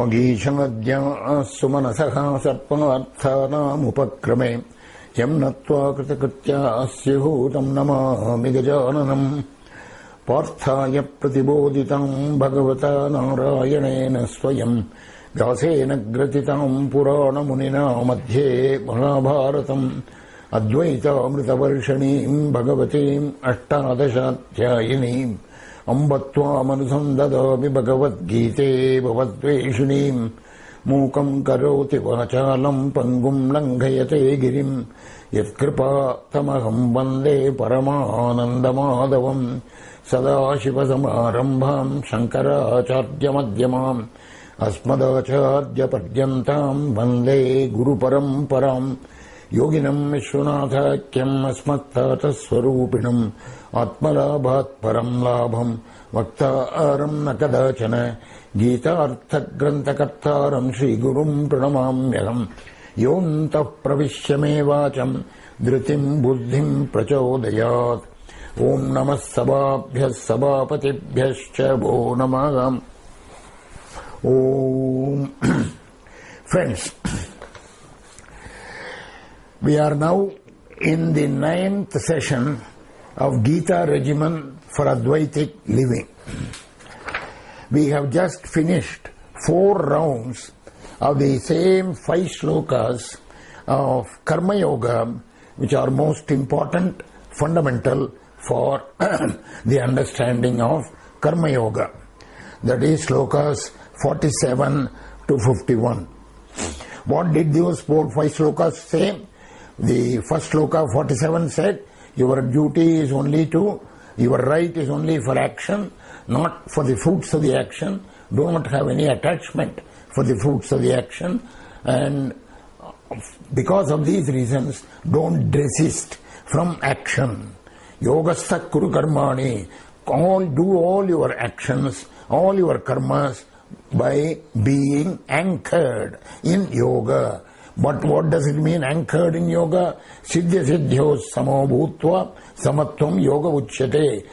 वागीशनद्या सुमनसः सर्पार्थानामुपक्रमे यं नत्वा कृतकृत्या स्युः नमामि गजाननम् पार्थाय प्रतिबोधितं भगवता नारायणेन स्वयं व्यासेन ग्रथितं पुराणमुनिना मध्ये महाभारतम् अद्वैतामृतवर्षिणीं भगवतीम् अष्टादशाध्यायिनीम् अम्ब त्वामनुसन्ददामि भगवद्गीते भवद्वेषिणीम् मूकं करोति वाचालं पङ्गुं लङ्घयते गिरिं यत्कृपातमहं वन्दे परमानन्दमाधवम् सदाशिवसमारम्भां शङ्कराचार्यमध्यमाम् अस्मदाचार्यपर्यन्तां वन्दे गुरुपरम्पराम् योगिनं विश्वनाथाख्यम् अस्मत्तातस्वरूपिणम् आत्मलाभात् परं लाभं वक्तारं न कदाचन गीतार्थग्रन्थकर्तारं श्रीगुरुं प्रणमाम्यहम् योऽन्तः प्रविश्य मे वाचं धृतिं बुद्धिं प्रचोदयात् ॐ नमः सभाभ्यः सभापतिभ्यश्च वो नमः। ॐ Friends, we are now in the 9th session of Gita regimen for Advaitic living. We have just finished 4 rounds of the same 5 shlokas of Karma Yoga, which are most important, fundamental for the understanding of Karma Yoga. That is shlokas 47 to 51. What did those 4-5 shlokas say? The first shloka 47 said, your duty is only to, your right is only for action, not for the fruits of the action. Do not have any attachment for the fruits of the action, and because of these reasons, don't desist from action. Yogastha kuru karmani, do all your actions, all your karmas by being anchored in yoga. But what does it mean, anchored in yoga? Siddhya siddhyos samo bhutva samatvam yoga uchyate.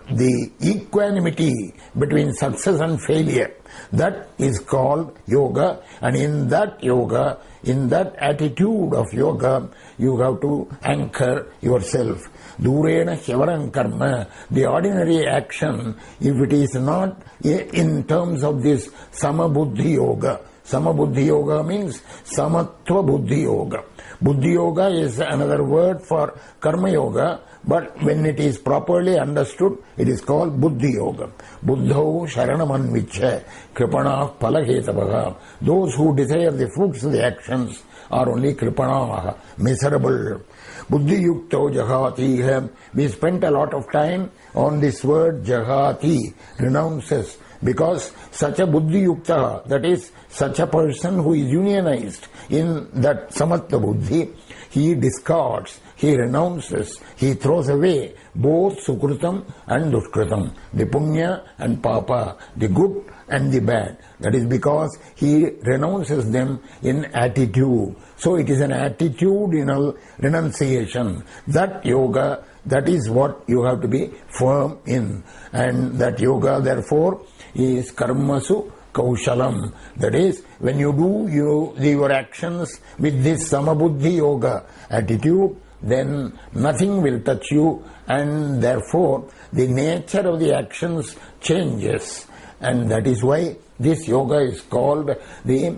The equanimity between success and failure, that is called yoga, and in that yoga, in that attitude of yoga, you have to anchor yourself. Durena hyavarang karma, the ordinary action, if it is not in terms of this samabuddhi yoga. Samabuddhi yoga means samatva buddhi yoga. Buddhi yoga is another word for karma yoga, but when it is properly understood, it is called buddhi yoga. Buddho sharanamanvichya kripanah palahetavaha. Those who desire the fruits of the actions are only kripanah, miserable. Buddhi yukto jahati. We spent a lot of time on this word jahati, renounces, because such a buddhi yukta, that is, such a person who is unionized in that samatva buddhi, he discards, he renounces, he throws away both sukrutam and duskrutam, the punya and papa, the good and the bad. That is because he renounces them in attitude. So it is an attitudinal renunciation. That yoga, that is what you have to be firm in. And that yoga, therefore, is karmasu kaushalam. That is, when you do your actions with this samabuddhi yoga attitude, then nothing will touch you, and therefore the nature of the actions changes. And that is why this yoga is called the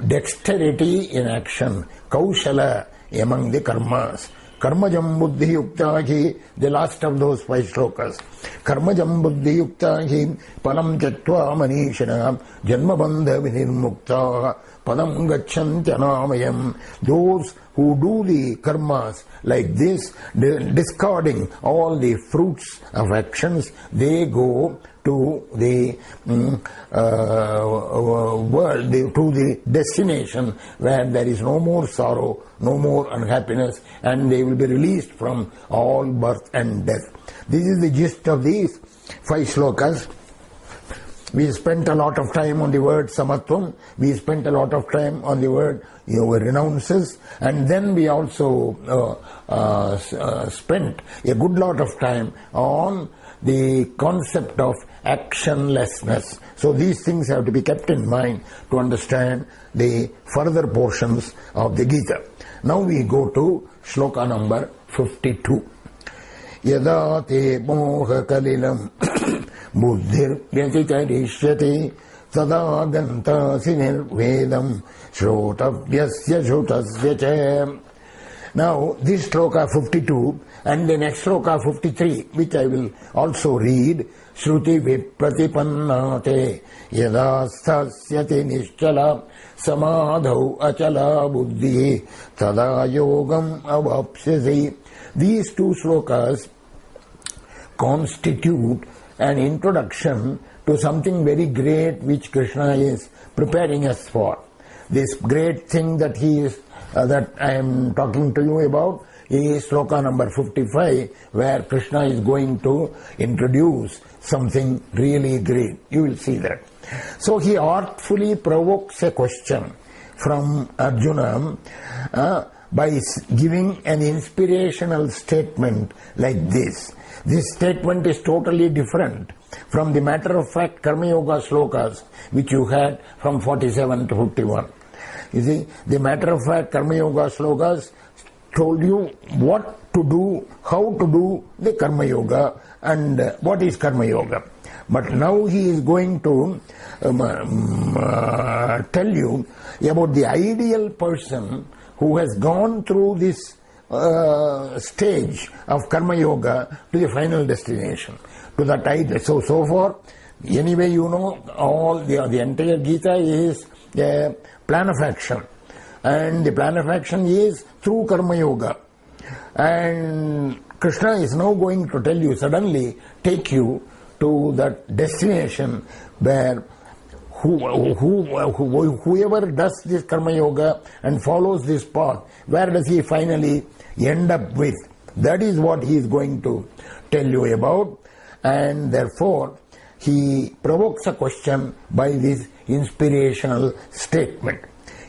dexterity in action, kaushala among the karmas. Karmajam buddhi yuktahi, the last of those 5 shlokas. Karmajam buddhi yuktahi, palam jatva manishana, janmabandha vinirmukta, padam gacchantyanāmayam. Those who do the karmas like this, discarding all the fruits of actions, they go to the world, to the destination where there is no more sorrow, no more unhappiness, and they will be released from all birth and death. This is the gist of these 5 shlokas. We spent a lot of time on the word samatvam, we spent a lot of time on the word renounces, and then we also spent a good lot of time on the concept of actionlessness. So these things have to be kept in mind to understand the further portions of the Gita. Now we go to shloka number 52. Yada te moha kalilam buddhir vyatitarishyati tada gantasi nirvedam shrotavyasya shrotasya cha. Now this shloka 52 and the next shloka 53, which I will also read, Shruti vipratipannate yadastasyati nischala samadhau achala buddhi tada yogam avapsyasi. These two shlokas constitute an introduction to something very great which Krishna is preparing us for. This great thing that that I am talking to you about is shloka number 55, where Krishna is going to introduce something really great. You will see that. So he artfully provokes a question from Arjuna by giving an inspirational statement like this. This statement is totally different from the matter-of-fact Karma Yoga shlokas which you had from 47 to 51. You see, the matter-of-fact Karma Yoga shlokas told you what to do, how to do the Karma Yoga and what is Karma Yoga. But now he is going to tell you about the ideal person who has gone through this stage of Karma Yoga to the final destination, to that ideal. So far, anyway, you know, all the entire Gita is a plan of action, and the plan of action is through Karma Yoga. And Krishna is now going to tell you, suddenly take you to that destination where whoever does this Karma Yoga and follows this path, where does he finally end up with? That is what he is going to tell you about, and therefore he provokes a question by this inspirational statement.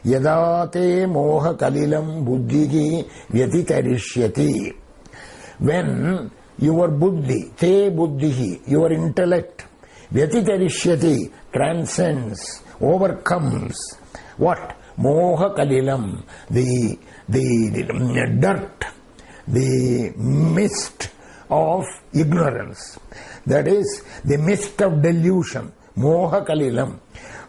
Yada te moha kalilam buddhihi vyatitarishyati. When your buddhi, te buddhihi, your intellect, vyatitarishyati, transcends, overcomes what? Moha kalilam, the dirt, the mist of ignorance. That is the mist of delusion, moha kalilam,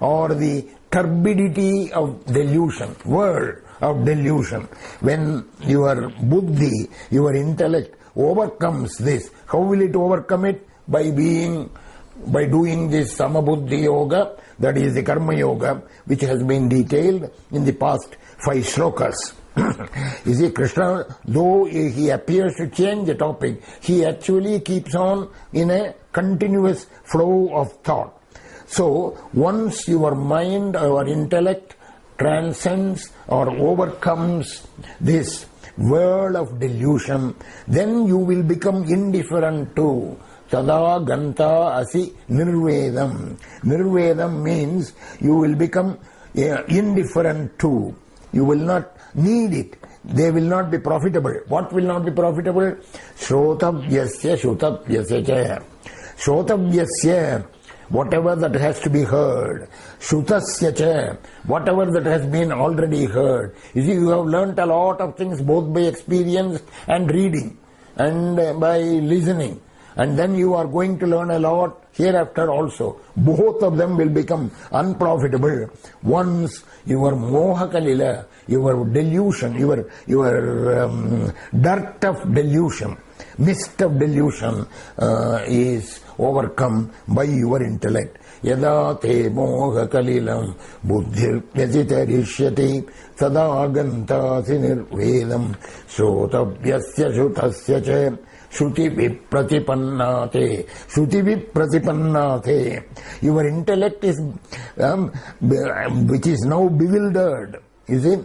or the turbidity of delusion, world of delusion. When your buddhi, your intellect overcomes this, how will it overcome it? By doing this Samabuddhi Yoga, that is the Karma Yoga, which has been detailed in the past 5 shlokas. You see, Krishna, though he appears to change the topic, he actually keeps on in a continuous flow of thought. So, once your mind or intellect transcends or overcomes this world of delusion, then you will become indifferent to tada ganta asi nirvedam. Nirvedam means you will become indifferent to. You will not need it. They will not be profitable. What will not be profitable? Shrotavyasya shrotavyasya cha. Shrotavyasya, whatever that has to be heard. Shrutasya cha, whatever that has been already heard. You see, you have learnt a lot of things both by experience and reading and by listening. And then you are going to learn a lot hereafter also. Both of them will become unprofitable once your moha kalila, your delusion, your dirt of delusion, mist of delusion is overcome by your intellect. Yada te moha kalilam buddhir vyatitarishyati tada gantasi nirvedam shrotavyasya shrutasya cha. Shruti vipratipannate. Shruti vipratipannate. Your intellect is, which is now bewildered. You see?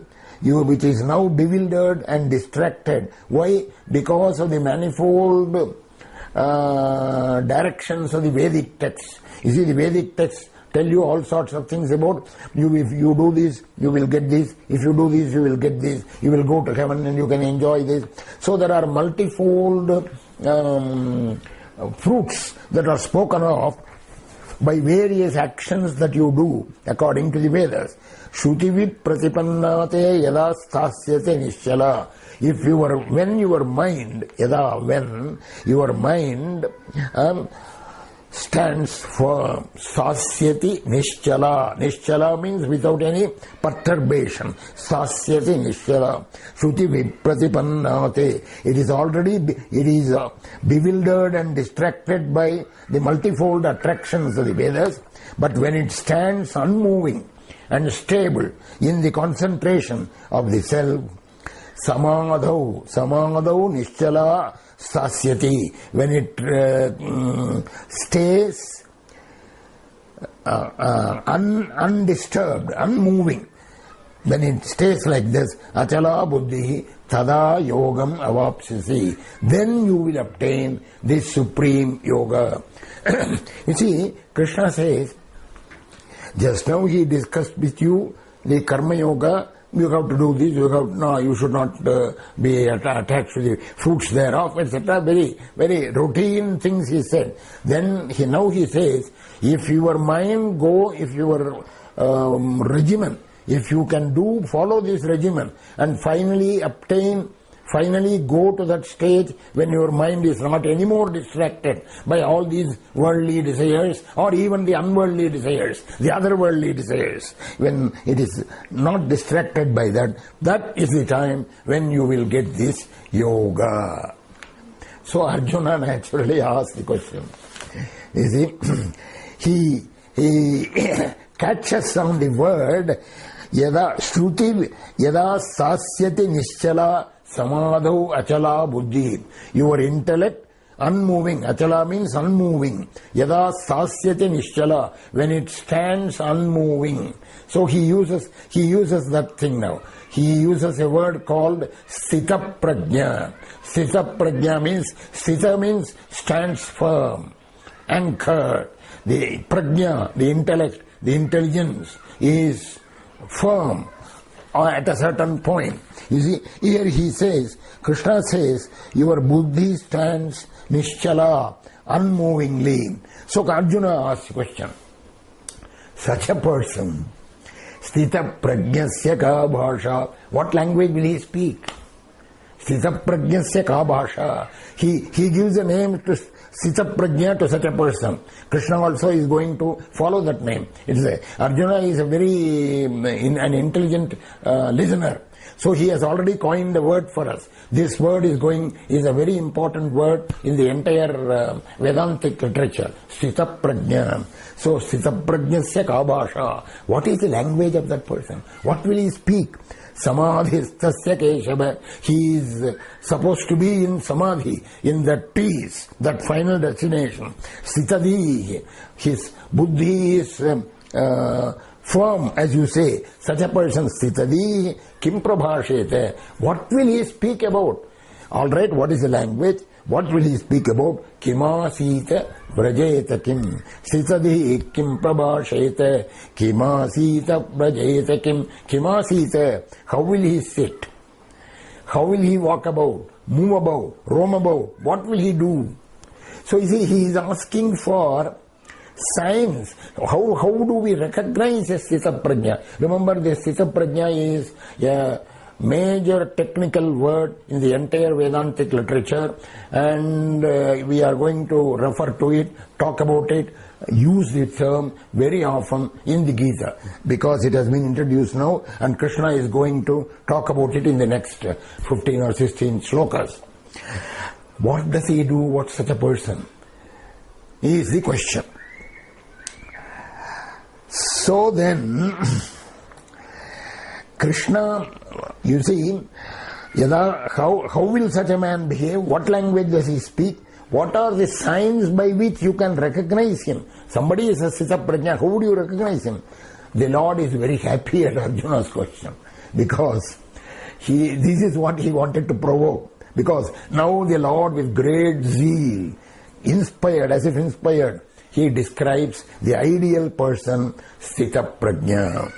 Which is now bewildered and distracted. Why? Because of the manifold directions of the Vedic texts. You see, the Vedic texts tell you all sorts of things about you. If you do this, you will get this. If you do this, you will get this. You will go to heaven and you can enjoy this. So there are multifold fruits that are spoken of by various actions that you do according to the Vedas. Shrutivit pratipannate yada stasyate nischala. When your mind stands firm, sasyati nischala. Nischala means without any perturbation. Sasyati nischala. Shruti vipratipannate. It is bewildered and distracted by the multifold attractions of the Vedas, but when it stands unmoving and stable in the concentration of the self, samadhau nischala sasyati. When it stays undisturbed, unmoving, when it stays like this, achala buddhi tada yogam avapsisi, then you will obtain this supreme yoga. You see, Krishna says, just now he discussed with you the karma yoga. You have to do this, you should not be attached to the fruits thereof, etc. Very, very routine things he said. Then now he says, if your regimen, if you can follow this regimen and finally go to that stage when your mind is not anymore distracted by all these worldly desires or even the unworldly desires, the otherworldly desires, when it is not distracted by that, that is the time when you will get this yoga. So Arjuna naturally asked the question. You see, he catches on the word yada shruti yada sasyati nischala samadhau achala buddhi. Your intellect unmoving, achala means unmoving, yada sasyati nischala, when it stands unmoving. So he uses that thing now. He uses a word called sthita prajna. Sthita prajna means stands firm, anchored. The prajna, the intellect, the intelligence is firm at a certain point. You see, here he says, Krishna says, your buddhi stands nischala, unmovingly. So Arjuna asks the question, such a person, sthita prajnasya ka bhasha, what language will he speak? Sthita prajnasya ka bhasha. He gives a name to sthita prajna to such a person. Krishna also is going to follow that name. Arjuna is a very an intelligent listener. So he has already coined a word for us. This word is a very important word in the entire Vedantic literature. Sthita prajna. So sthita prajnasya ka bhasha. What is the language of that person? What will he speak? Samadhistasya keshava. He is supposed to be in samadhi, in that peace, that final destination. Sthitadi. His buddhi is firm, as you say. Such a person, sthitadi kim prabhashete. What will he speak about? Alright, what is the language? What will he speak about? Kimasita vrajeta kim. Sthitadi kim prabhashete. Kimasita vrajeta kim. Kimasita. How will he sit? How will he walk about? Move about? Roam about? What will he do? So you see, he is asking for signs. How do we recognize a sthita prajna? Remember, the sthita prajna is a major technical word in the entire Vedantic literature, and we are going to refer to it, talk about it, use the term very often in the Gita, because it has been introduced now, and Krishna is going to talk about it in the next 15 or 16 shlokas. What does he do? What's such a person? Is the question. So then, Krishna, you see, how will such a man behave? What language does he speak? What are the signs by which you can recognize him? Somebody is a sthita prajna, how would you recognize him? The Lord is very happy at Arjuna's question, because this is what he wanted to provoke. Because now the Lord, with great zeal, as if inspired, he describes the ideal person, sthita prajna.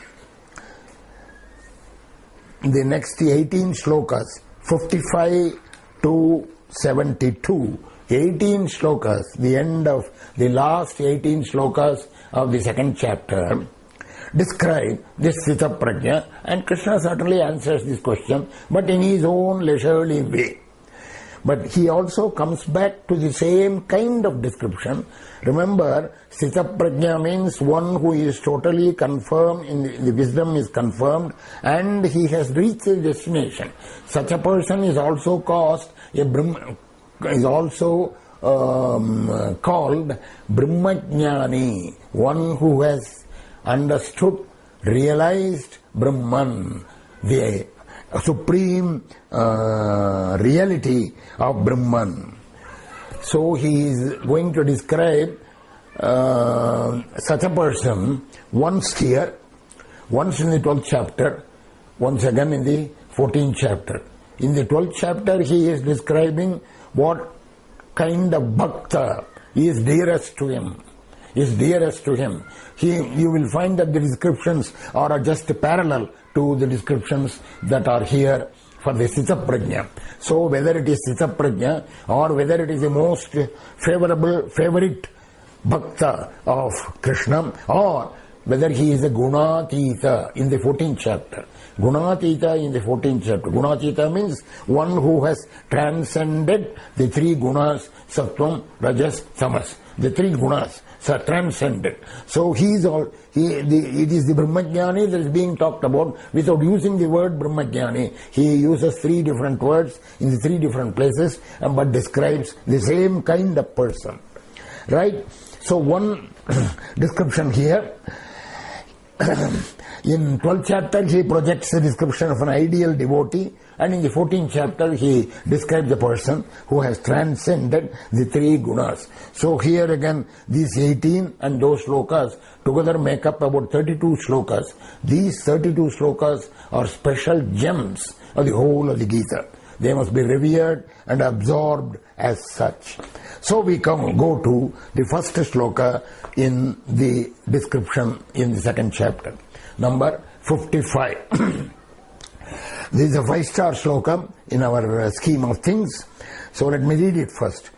The next 18 shlokas, 55 to 72, 18 shlokas, the end of the last 18 shlokas of the second chapter, describe this Sthita Prajna, and Krishna certainly answers this question, but in his own leisurely way. But he also comes back to the same kind of description. Remember, Sthita Prajna means one who is totally confirmed, in the wisdom is confirmed, and he has reached his destination. Such a person is also called called Brahmajnani, one who has understood, realized Brahman, the supreme reality of Brahman. So he is going to describe such a person once here, once in the 12th chapter, once again in the 14th chapter. In the 12th chapter he is describing what kind of bhakta is dearest to him. You will find that the descriptions are just parallel to the descriptions that are here for the Sthita Prajna. So whether it is Sthita Prajna or whether it is the most favorite bhakta of Krishna, or whether he is a Gunatita in the 14th chapter. Gunatita in the 14th chapter. Gunatita means one who has transcended the three gunas, Sattvam, Rajas, Tamas. The three gunas are transcended. So it is the Brahmajnani that is being talked about without using the word Brahmajnani. He uses three different words in the three different places, but describes the same kind of person. Right? So one description here. In 12th chapter he projects a description of an ideal devotee, and in the 14th chapter he describes the person who has transcended the three gunas. So here again these 18 and those shlokas together make up about 32 shlokas. These 32 shlokas are special gems of the whole of the Gita. They must be revered and absorbed as such. So we go to the first shloka in the description in the second chapter, number 55. This is a 5-star shloka in our scheme of things. So let me read it first.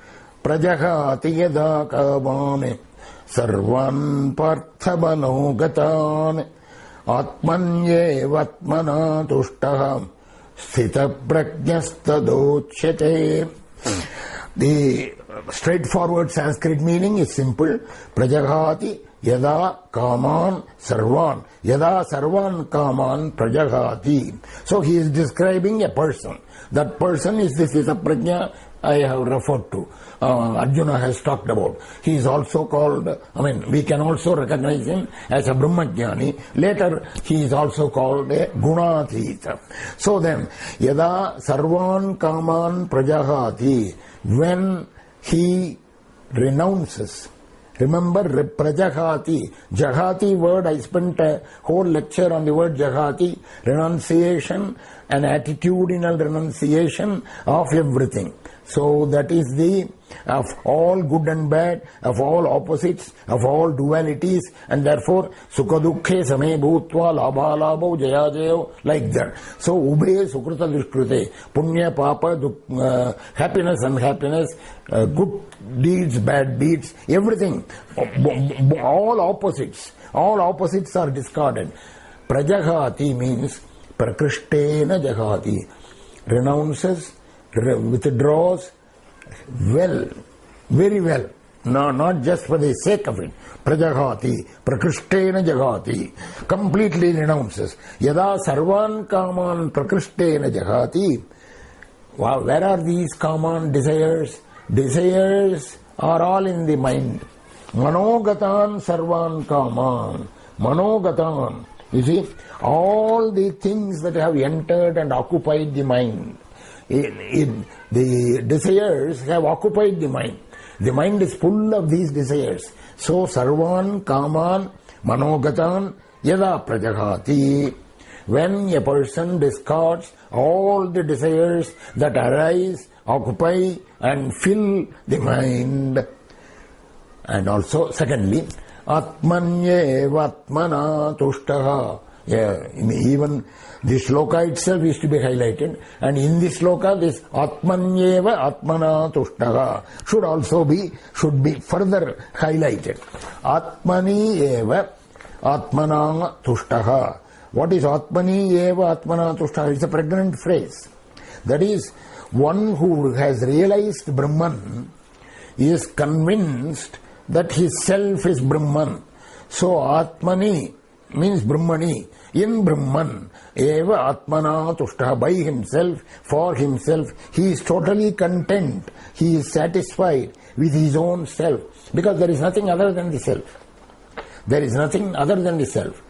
Prajahati yada kavane sarvan parthabano gatan atmanyevatmana tushtaha sthita prajnastadochyate. The straightforward Sanskrit meaning is simple. Prajahati yada kaman sarvan. Yada sarvan kaman prajahati. So he is describing a person. That person is the Sthita Prajna I have referred to. Arjuna has talked about. He is also called, we can also recognize him as a Brahmajnani. Later, he is also called a Gunatita. So then, Yada Sarvan Kaman Prajahati, when he renounces. Remember, Prajahati, Jahati word, I spent a whole lecture on the word Jahati, renunciation, an attitudinal renunciation of everything. So that is of all good and bad, of all opposites, of all dualities, and therefore Sukha Dukkhe Same Bhutva Labha Labho Jaya Jayo, like that. So Ube Sukruta Dushkrute, Punya Papa, happiness, unhappiness, good deeds, bad deeds, everything, all opposites are discarded. Prajahati means Prakrishtena Jahati, renounces, withdraws well, very well, no, not just for the sake of it. Prajahati, Prakrishtena Jahati, completely renounces. Yada Sarvan Kaman Prakrishtena Jahati. Wow, where are these Kaman desires? Desires are all in the mind. Manogatan Sarvan Kaman. Manogatan. You see, all the things that have entered and occupied the mind. The desires have occupied the mind. The mind is full of these desires. So, Sarvan Kaman Manogatan Yada Prajahati. When a person discards all the desires that arise, occupy and fill the mind. And also, secondly, Atmanyevatmana Tushtaha. Yeah, even the shloka itself is to be highlighted, and in this shloka, this Atmanyeva Atmana Tushtaha should be further highlighted. Atmani Eva Atmana Tushtaha. What is Atmani Eva Atmana Tushtaha? It's a pregnant phrase. That is, one who has realized Brahman is convinced that his self is Brahman. So Atmani means Brahmani. In Brahman, Eva Atmana Tushtaha, by himself, for himself, he is totally content. He is satisfied with his own self. Because there is nothing other than the self. There is nothing other than the self.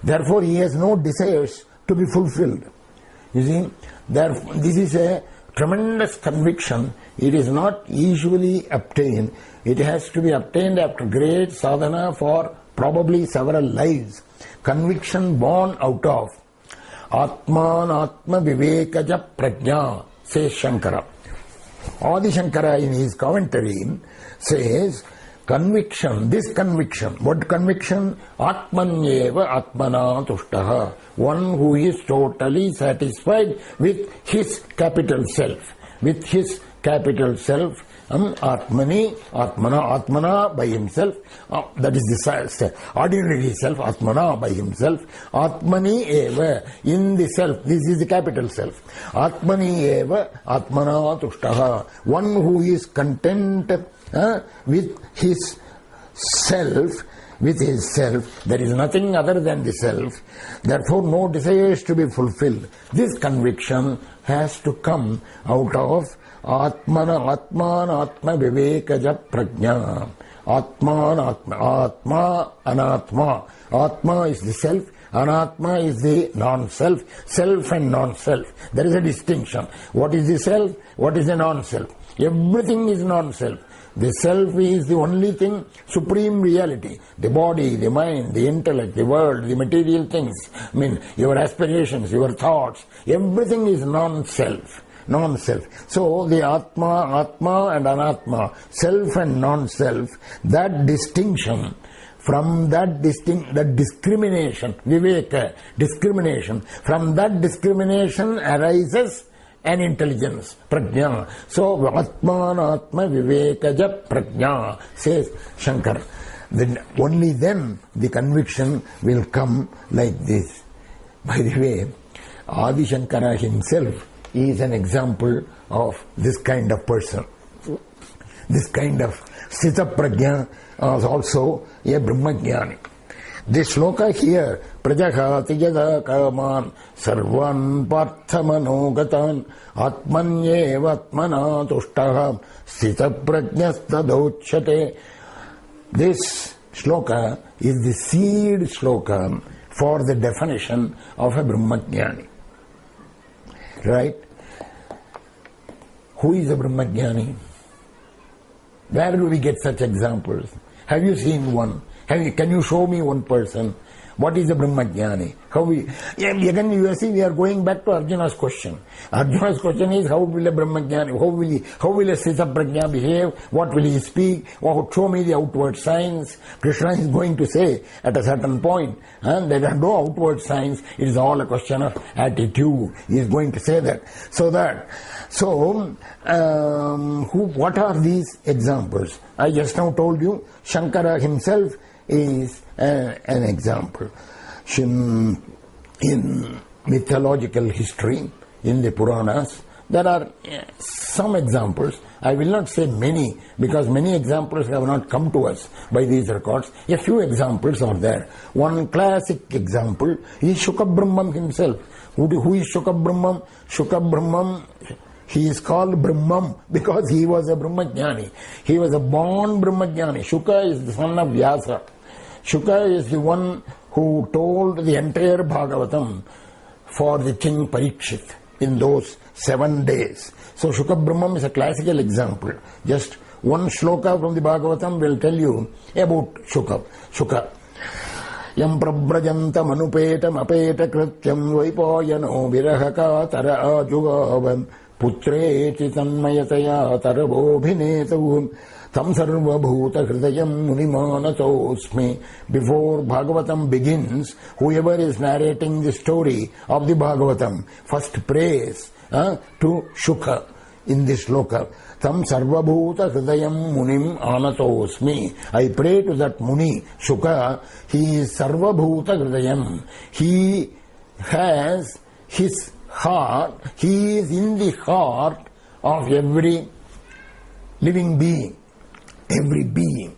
Therefore, he has no desires to be fulfilled. You see, this is a tremendous conviction. It is not usually obtained. It has to be obtained after great sadhana for probably several lives. Conviction born out of Atman Atma Vivekaja Prajna, says Shankara. Adi Shankara in his commentary says, conviction, this conviction, what conviction? Atmanyeva Atmana Tushtaha, one who is totally satisfied with his capital self, with his capital self, Atmani, Atmana, Atmana by himself, that is the ordinary self, Atmana by himself, Atmani eva, in the self, this is the capital self, Atmani eva, Atmana Tushtaha, one who is content with his self, there is nothing other than the self, therefore no desires to be fulfilled. This conviction has to come out of Atman Atma Vivekaja Prajna. Atman Atma Anatma. Atma is the self, Anatma is the non-self, self and non-self. There is a distinction. What is the self? What is the non-self? Everything is non-self. The self is the only thing, supreme reality. The body, the mind, the intellect, the world, the material things. I mean, your aspirations, your thoughts, everything is non-self. Non-self. So the Atma and Anatma, self and non-self, that distinction, from that discrimination, Viveka, discrimination, from that discrimination arises an intelligence, Prajna. So Atma Vivekaja Prajna, says Shankar. Then only then the conviction will come like this. By the way, Adi Shankara himself is an example of this kind of person. This kind of Sthita Prajna is also a Brahmajnani. This shloka here, Prajahati Yada Kaman Sarvan Parthamanogatan Atmanyeva Atmana Tushtaha Sthita Prajnastadochyate. This shloka is the seed shloka for the definition of a Brahmajnani. Right? Who is a Brahmajnani? Where do we get such examples? Have you seen one? Can you show me one person? What is a Brahmajnani? Again you see, we are going back to Arjuna's question. Arjuna's question is, how will a Brahmajnani, how will a Sthita Prajna behave? What will he speak? Show me the outward signs. Krishna is going to say at a certain point, there are no outward signs. It is all a question of attitude. He is going to say that. What are these examples? I just now told you, Shankara himself is an example. In mythological history, in the Puranas, there are some examples. I will not say many, because many examples have not come to us by these records. A few examples are there. One classic example is Shukabrahman himself. Who is Shukabrahman? Shukabrahman, he is called Brahman because he was a Brahmajnani. He was a born Brahmajnani. Shuka is the son of Vyasa. Shuka is the one who told the entire Bhagavatam for the king Parikshit in those 7 days. So Shukabrahman is a classical example. Just one shloka from the Bhagavatam will tell you about Shuka. Yam prabrajantam anupetam apeta krityam vaipayano virahaka tara ajugavam putreti tanmayataya tarabobhinetu tam sarvabhuta hridayam munimanatosmi. Before Bhagavatam begins, whoever is narrating the story of the Bhagavatam first prays to Shuka in this sloka. Tam sarvabhuta hridayam munim anatosmi. I pray to that Muni, Shuka. He is sarvabhuta hridayam. He has his heart, he is in the heart of every living being. Every being.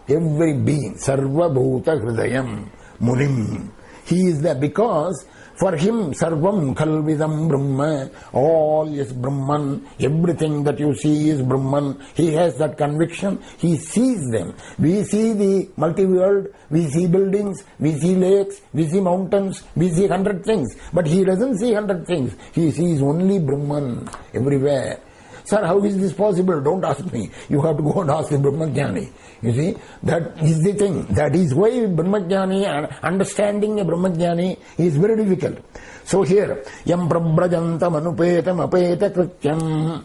Sarvabhuta hridayam munim. He is there because for him, sarvam khalvidam brahma, all is Brahman, everything that you see is Brahman. He has that conviction, he sees them. We see the multi-world, we see buildings, we see lakes, we see mountains, we see 100 things. But he doesn't see 100 things, he sees only Brahman everywhere. Sir, how is this possible? Don't ask me. You have to go and ask the Brahmajnani. You see, that is the thing. That is why Brahmajnani and understanding a Brahmajnani is very difficult. So here, yam prabrajantam anupetam apeta krityam.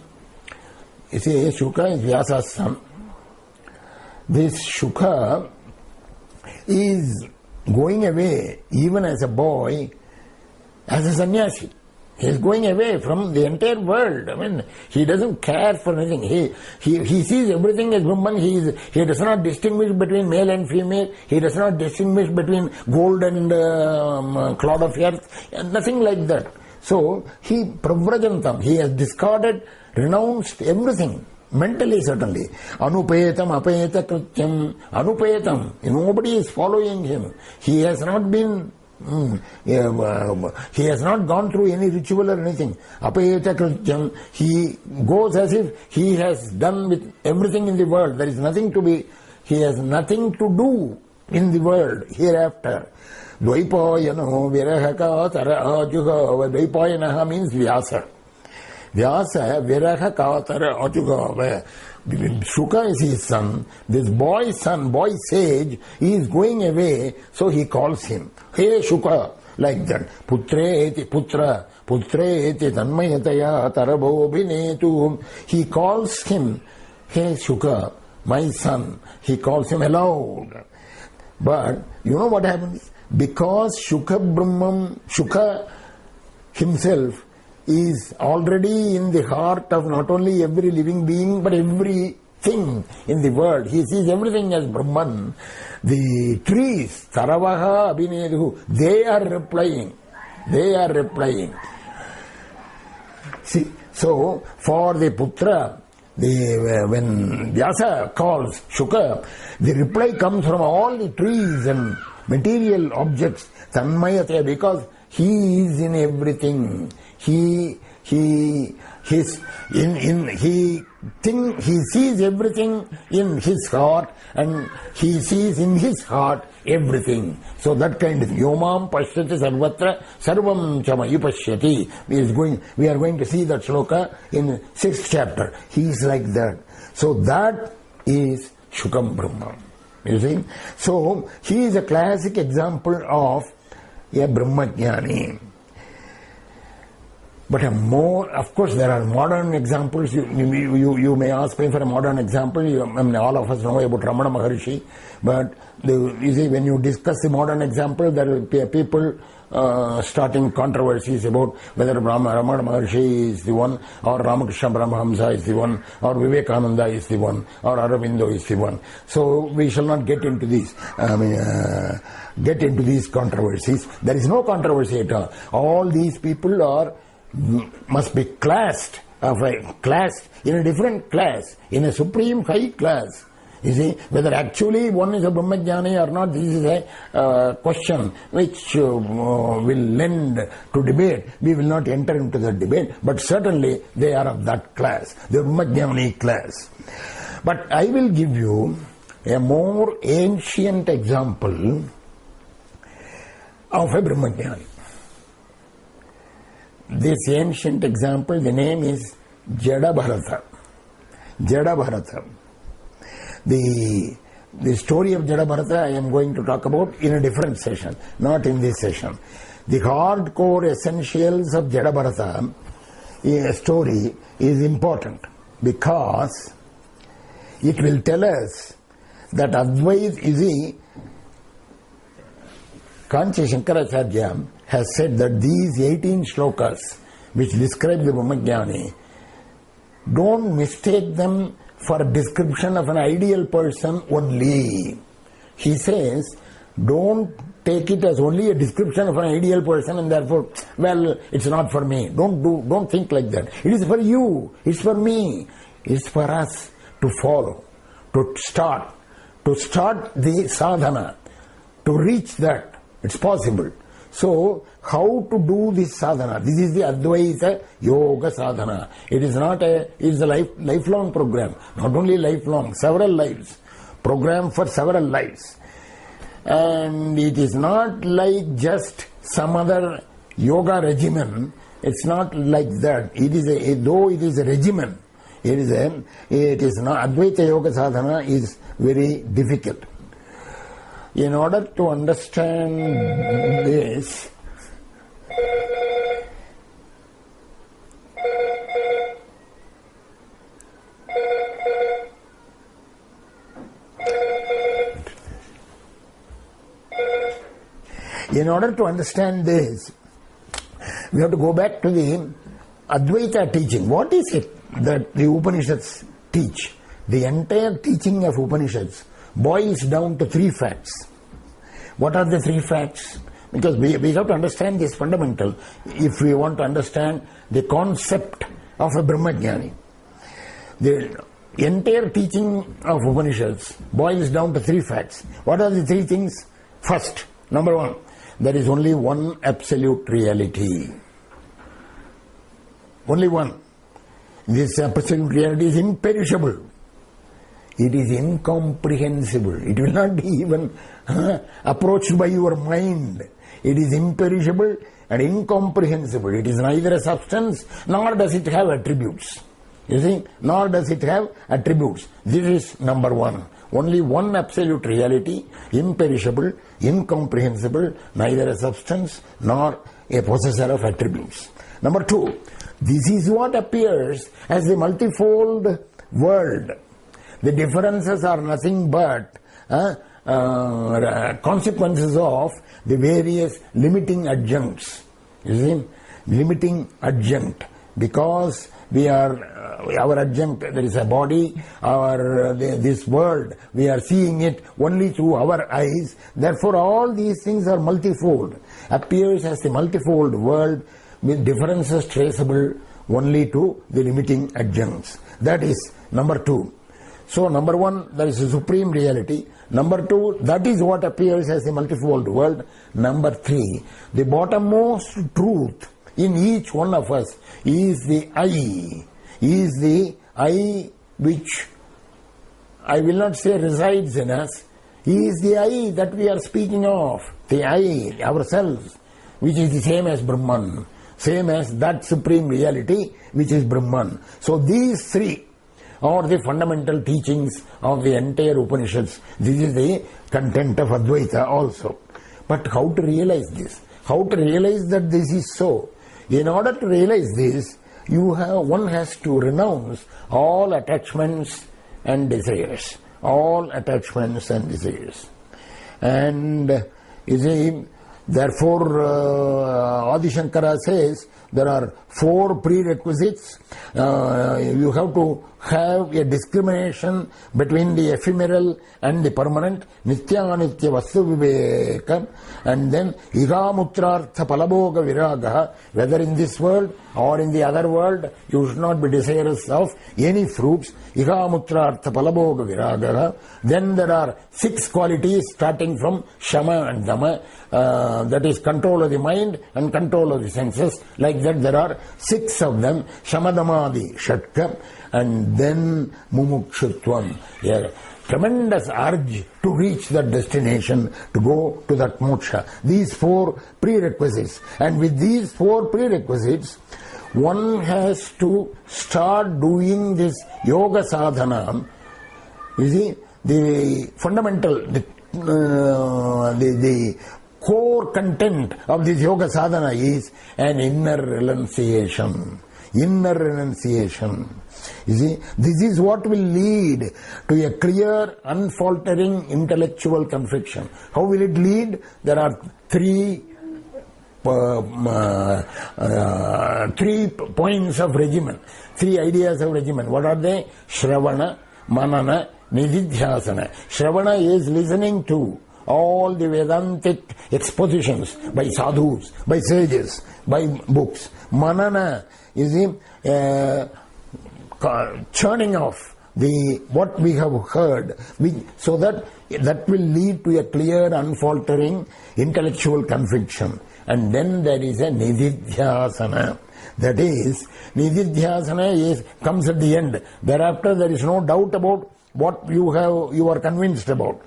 You see, Shuka is Vyasa's son. This Shuka is going away even as a boy, as a sannyasi. He is going away from the entire world. I mean, he doesn't care for anything. He sees everything as Brahman. He does not distinguish between male and female. He does not distinguish between gold and clod of earth. Nothing like that. So, he pravrajantam. He has discarded, renounced everything. Mentally, certainly. Anupetam, apeta krityam. Anupetam. Nobody is following him. He has not been... he has not gone through any ritual or anything. Apayeta krityam. He goes as if he has done with everything in the world. There is nothing to be, he has nothing to do in the world hereafter. Dvaipayano virahaka tara ajuga. Dvaipayanaha means Vyasa. Vyasa viraha katara ajuga. Shuka is his son. This boy's son, boy sage, he is going away, so he calls him. Hey Shuka, like that. Putre eti putra, putre eti tanmayataya tarabobhinetu. He calls him, hey Shuka, my son. He calls him aloud. But you know what happens? Because Shuka Brahman, Shuka himself is already in the heart of not only every living being but everything in the world. He sees everything as Brahman. The trees, Saravaha Abhinedhu, they are replying. They are replying. See, so for the Putra, when Vyasa calls Shuka, the reply comes from all the trees and material objects, Tanmayate, because he is in everything. He sees everything in his heart, and he sees in his heart everything. So that kind of Yomam Pashyati Sarvatra Sarvam Chamayi Pashyati. We are going to see that shloka in 6th chapter. He is like that. So that is Shukam Brahma. You see? So he is a classic example of a Brahmajnani. But of course, there are modern examples. You may ask me for a modern example. All of us know about Ramana Maharshi. But you see, when you discuss the modern example, there will be people starting controversies about whether Ramana Maharshi is the one, or Ramakrishna Paramahamsa is the one, or Vivekananda is the one, or Aurobindo is the one. So we shall not get into these. Get into these controversies. There is no controversy at all. All these people must be classed in a different class, in a supreme high class. You see, whether actually one is a Brahmajnani or not, this is a question which will lend to debate. We will not enter into the debate, but certainly they are of that class, the Brahmajnani class. But I will give you a more ancient example of a Brahmajnani. This ancient example, the name is Jadabharata. Jadabharata. The story of Jadabharata I am going to talk about in a different session, not in this session. The hardcore essentials of Jadabharata story is important because it will tell us that Advaita, you see, Kanchi Shankaracharya has said that these 18 shlokas which describe the Brahmajnani, don't mistake them for a description of an ideal person only. He says, don't take it as only a description of an ideal person and therefore, well, it's not for me. Don't think like that. It is for you. It's for me. It's for us to follow, to start the sadhana, to reach that. It's possible. So, how to do this sadhana? This is the Advaita Yoga sadhana. It is a lifelong program. Not only lifelong, several lives. Program for several lives. And it is not like just some other yoga regimen. It's not like that. Though it is a regimen, it is not. Advaita Yoga sadhana is very difficult. In order to understand this, we have to go back to the Advaita teaching. What is it that the Upanishads teach? The entire teaching of Upanishads boils down to 3 facts. What are the 3 facts? Because we have to understand this fundamental if we want to understand the concept of a Brahmajnani. The entire teaching of Upanishads boils down to 3 facts. What are the 3 things? First, number 1, there is only one absolute reality. Only one. This absolute reality is imperishable. It is incomprehensible. It will not be even approached by your mind. It is imperishable and incomprehensible. It is neither a substance nor does it have attributes. You see, nor does it have attributes. This is number 1. Only one absolute reality, imperishable, incomprehensible, neither a substance nor a possessor of attributes. Number 2, this is what appears as the multifold world. The differences are nothing but consequences of the various limiting adjuncts. You see, limiting adjunct. Because we are, our adjunct, there is a body, this world, we are seeing it only through our eyes. Therefore, all these things are multifold. Appears as the multifold world with differences traceable only to the limiting adjuncts. That is number 2. So, number 1, there is a supreme reality. Number 2, that is what appears as the multifold world. Number 3, the bottommost truth in each one of us is the I. Is the I which I will not say resides in us. Is the I that we are speaking of. The I, ourselves, which is the same as Brahman. Same as that supreme reality which is Brahman. So these 3 are the fundamental teachings of the entire Upanishads. This is the content of Advaita also. But how to realize this? How to realize that this is so? In order to realize this, one has to renounce all attachments and desires. All attachments and desires. And you see, therefore, Adi Shankara says there are 4 prerequisites. You have to have a discrimination between the ephemeral and the permanent, nitya-anitya vastu viveka, and then igamutrartha palaboga viraga, whether in this world or in the other world, you should not be desirous of any fruits, igamutrartha palaboga viraga. Then there are 6 qualities starting from shama and dama, that is control of the mind and control of the senses. Like that there are 6 of them, shamadamadi shatka, and then mumukshutvam, a tremendous urge to reach that destination, to go to that moksha. These 4 prerequisites. And with these 4 prerequisites, one has to start doing this yoga sadhana. You see, the fundamental, the core content of this yoga sadhana is an inner renunciation. inner renunciation. You see, this is what will lead to a clear, unfaltering intellectual conviction. How will it lead? There are three points of regimen, three ideas of regimen. What are they? Shravana, Manana, Nididhyasana. Shravana is listening to all the Vedantic expositions by sadhus, by sages, by books. Manana is churning off what we have heard, so that will lead to a clear, unfaltering intellectual conviction. And then there is a Nididhyasana. That is, Nididhyasana comes at the end. Thereafter there is no doubt about what you are convinced about.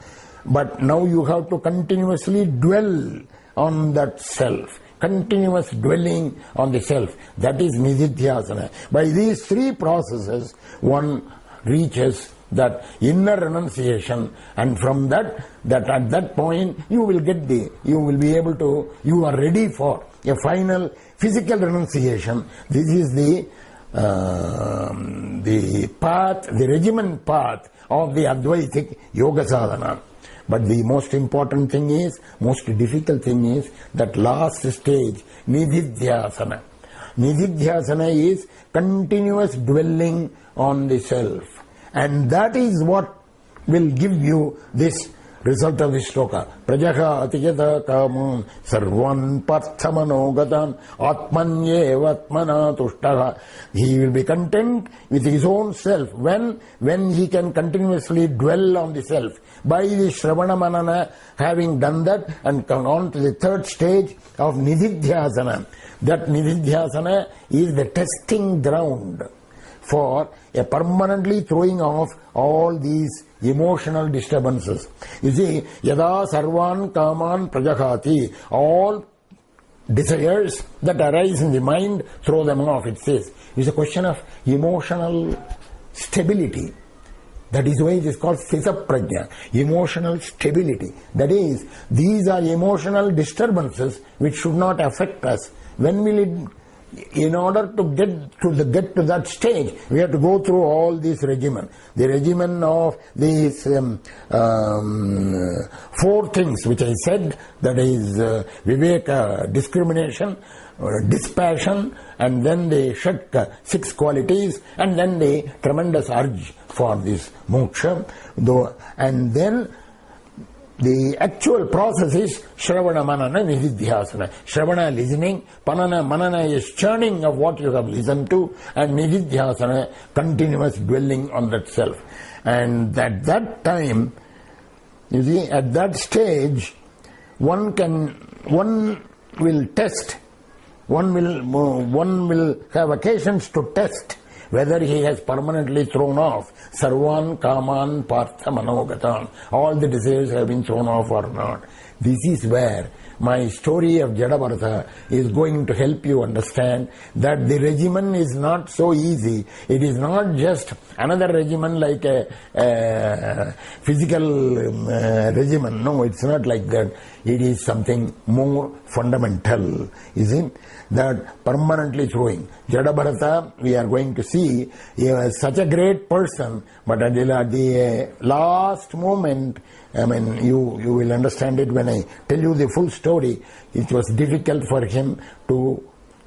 But now you have to continuously dwell on that self. Continuous dwelling on the self. That is Nididhyasana. By these three processes, one reaches that inner renunciation, and from that at that point you will be able to, you are ready for a final physical renunciation. This is the path, the regimen path of the Advaitic Yoga Sadhana. But the most important thing is, most difficult thing is that last stage, Nididhyasana. Nididhyasana is continuous dwelling on the self. And that is what will give you this result of this shloka. Prajaha atiyata kamam sarvan parthamanogatan atmanyevatmana tushtaha. He will be content with his own self when he can continuously dwell on the self. By the Shravana Manana, having done that and come on to the third stage of Nididhyasana. That Nididhyasana is the testing ground for a permanently throwing off all these emotional disturbances. You see, yada sarvan kaman prajaghati, all desires that arise in the mind, throw them off, it says. It's a question of emotional stability. That is why it is called Sthita Prajna, emotional stability. That is, these are emotional disturbances which should not affect us. When will it? In order to get to that stage, we have to go through all this regimen. The regimen of these 4 things which I said, that is Viveka, discrimination, dispassion, and then the Shatka, 6 qualities, and then the tremendous urge for this moksha. And then the actual process is Shravana Manana Nididhyasana. Shravana listening, Manana is churning of what you have listened to, and Nididhyasana continuous dwelling on that self. And at that time, you see, at that stage, one will test, one will have occasions to test whether he has permanently thrown off sarvan kaman partha manogatan, all the desires have been thrown off or not. This is where my story of Jadabharata is going to help you understand that the regimen is not so easy. It is not just another regimen like a physical regimen. No, it's not like that. It is something more fundamental, is it? That permanently throwing. Jadabharata, we are going to see, he was such a great person, but at the last moment, I mean, you will understand it when I tell you the full story. It was difficult for him to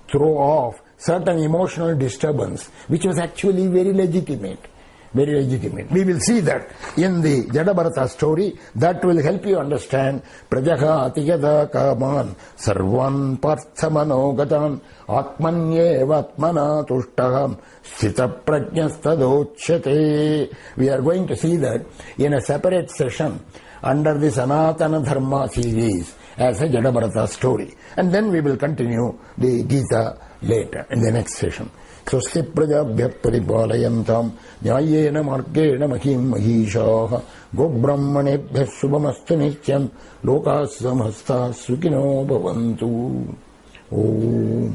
throw off certain emotional disturbance, which was actually very legitimate. Very legitimate. We will see that in the Jadabharata story. That will help you understand Prajaha atiyada kaman sarvan parthamanogatan atmanyevatmana tushtaham sthita prajnastadochyate. We are going to see that in a separate session under the Sanatana Dharma series as a Jadabharata story. And then we will continue the Gita later in the next session. स्वस्ति प्रजाभ्यः परिपालयन्ताम् न्याय्येन मार्गेण महीं महीषाः गोब्राह्मणेभ्यः शुभमस्तु नित्यम् लोकाः समस्ताः सुखिनो भवन्तु। ओम।